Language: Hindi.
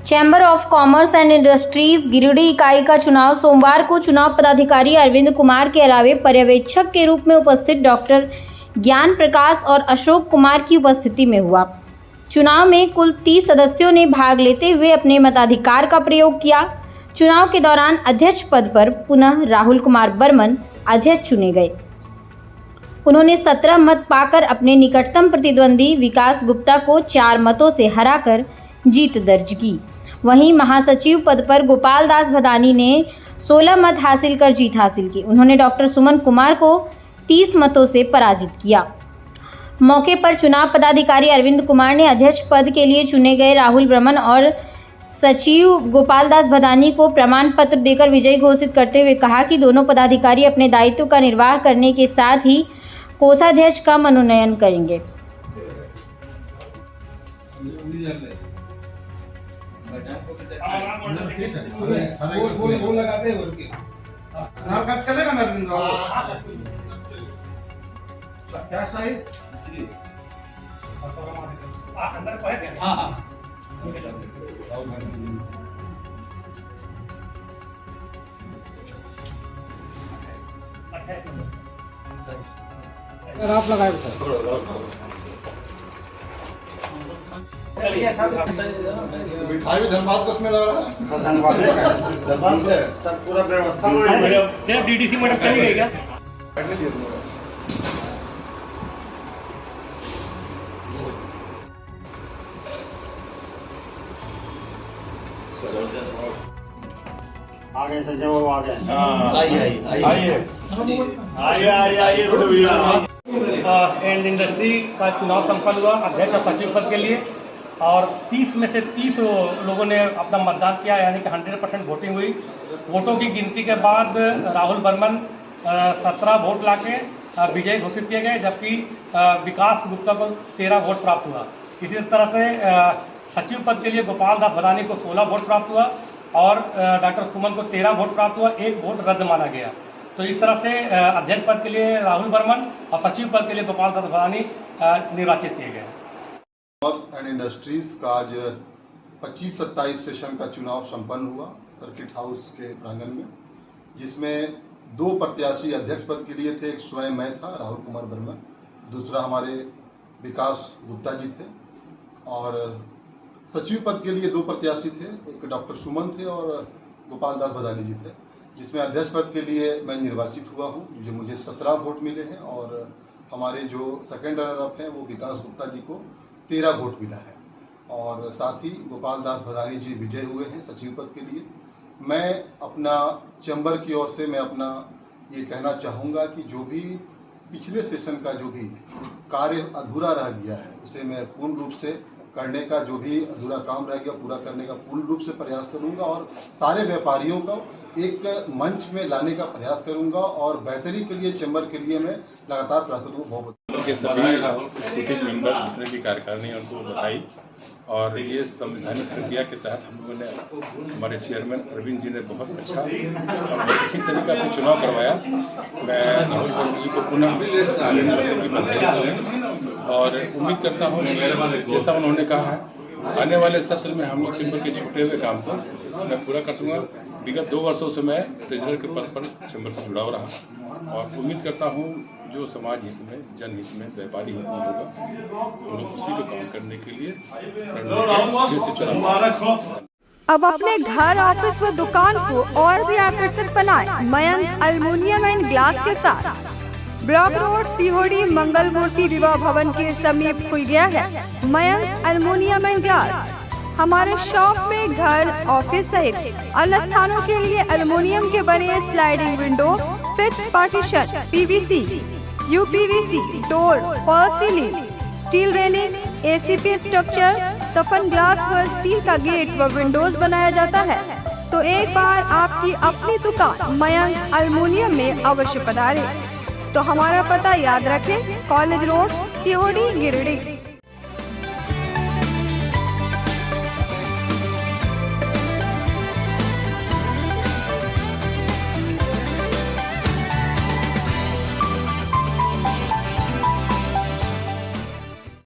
Chamber of commerce and industries Giridih इकाई का चुनाव सोमवार को चुनाव पदाधिकारी अरविंद कुमार के अलावे पर्यवेक्षक के रूप में उपस्थित डॉक्टर ज्ञान प्रकाश और अशोक कुमार की उपस्थिति में हुआ। चुनाव में कुल 30 सदस्यों ने भाग लेते हुए अपने मताधिकार का प्रयोग किया। चुनाव के दौरान अध्यक्ष पद पर पुनः राहुल कुमार बर्मन अध्यक्ष चुने गए। उन्होंने 17 मत पाकर अपने निकटतम प्रतिद्वंदी विकास गुप्ता को 4 मतों से हराकर जीत दर्ज की। वहीं महासचिव पद पर गोपाल दास भदानी ने 16 मत हासिल कर जीत हासिल की। उन्होंने डॉक्टर सुमन कुमार को 30 मतों से पराजित किया। मौके पर चुनाव पदाधिकारी अरविंद कुमार ने अध्यक्ष पद के लिए चुने गए राहुल बर्मन और सचिव गोपाल दास भदानी को प्रमाण पत्र देकर विजयी घोषित करते हुए कहा कि दोनों पदाधिकारी अपने दायित्व का निर्वाह करने के साथ ही कोषाध्यक्ष का मनोनयन करेंगे। चलेगा ना क्या सही आप लगाए मिठाई भी धनबाद को उसमें लगा रहा है। धनबाद से सर पूरा व्यवस्था में डीडीसी मैडम चली गई क्या? आ गए सर, जब आ गए एंड इंडस्ट्री का चुनाव संपन्न हुआ अध्यक्ष और सचिव पद के लिए, और 30 में से 30 लोगों ने अपना मतदान किया, यानी कि 100% वोटिंग हुई। वोटों की गिनती के बाद राहुल बर्मन 17 वोट लाके विजयी घोषित किए गए, जबकि विकास गुप्ता को 13 वोट प्राप्त हुआ। इसी तरह से सचिव पद के लिए गोपाल दास भदानी को 16 वोट प्राप्त हुआ और डॉक्टर सुमन को 13 वोट प्राप्त हुआ, 1 वोट रद्द माना गया। तो इस तरह से अध्यक्ष पद के लिए राहुल बर्मन और सचिव पद के लिए गोपाल दास भदानी निर्वाचित किए गए। कॉमर्स एंड इंडस्ट्रीज का आज 25-27 सेशन का चुनाव संपन्न हुआ सर्किट हाउस के प्रांगण में, जिसमें 2 प्रत्याशी अध्यक्ष पद के लिए थे। एक स्वयं मैं था, राहुल कुमार बर्मन, दूसरा हमारे विकास गुप्ता जी थे, और सचिव पद के लिए 2 प्रत्याशी थे, एक डॉक्टर सुमन थे और गोपाल दास भदानी जी थे, जिसमें अध्यक्ष पद के लिए मैं निर्वाचित हुआ हूं। जो मुझे 17 वोट मिले हैं और हमारे जो सेकंड रनर अप हैं वो विकास गुप्ता जी को 13 वोट मिला है, और साथ ही गोपाल दास भदानी जी विजय हुए हैं सचिव पद के लिए। मैं अपना चैम्बर की ओर से मैं अपना ये कहना चाहूँगा कि जो भी पिछले सेशन का जो भी कार्य अधूरा रह गया है उसे मैं पूर्ण रूप से करने का, जो भी अधूरा काम रह गया पूरा करने का पूर्ण रूप से प्रयास करूंगा, और सारे व्यापारियों को एक मंच में लाने का प्रयास करूंगा, और बेहतरी के लिए चैम्बर के लिए मैं लगातार प्रयास करूँगा। बहुत के सभी मेंबर जितने भी कार्यकारिणी उनको बताई, और ये संवैधानिक प्रक्रिया के तहत हम लोगों ने, हमारे चेयरमैन अरविंद जी ने बहुत अच्छा अच्छी तरीका से चुनाव करवाया। मैं राहुल बर्मन जी को पुनः चुनने की बधाई देता हूँ और उम्मीद करता हूँ कि जैसा उन्होंने कहा है आने वाले सत्र में हम लोग चैम्बर के छूटे हुए काम को मैं पूरा कर सकूँगा। विगत 2 वर्षों से मैं ट्रेजरर के पद पर चैम्बर से जुड़ा रहा, और उम्मीद करता हूँ जो समाज हित में, जनहित में, व्यापारी हित में होगा, हम लोग उसी को काम करने के लिए चुनाव। अब अपने घर, ऑफिस व दुकान को और भी आकर्षक बनाएं मयंक एल्युमिनियम एंड ग्लास के साथ। ब्लॉक रोड सीहोड़ी मंगल मूर्ति विवाह भवन के समीप खुल गया है मयंक एल्युमिनियम एंड ग्लास। हमारे शॉप में घर, ऑफिस सहित अन्य स्थानों के लिए एल्युमिनियम के बने sliding window, fixed partition, PVC, UPVC, door, fall ceiling, steel railing, ACP structure, तफन ग्लास व स्टील का गेट व विंडोज बनाया जाता है। तो एक बार आपकी अपनी दुकान मयंक एल्युमिनियम में अवश्य पधारें। तो हमारा पता याद रखें, कॉलेज रोड, सीहोड़ी, गिरिडीह।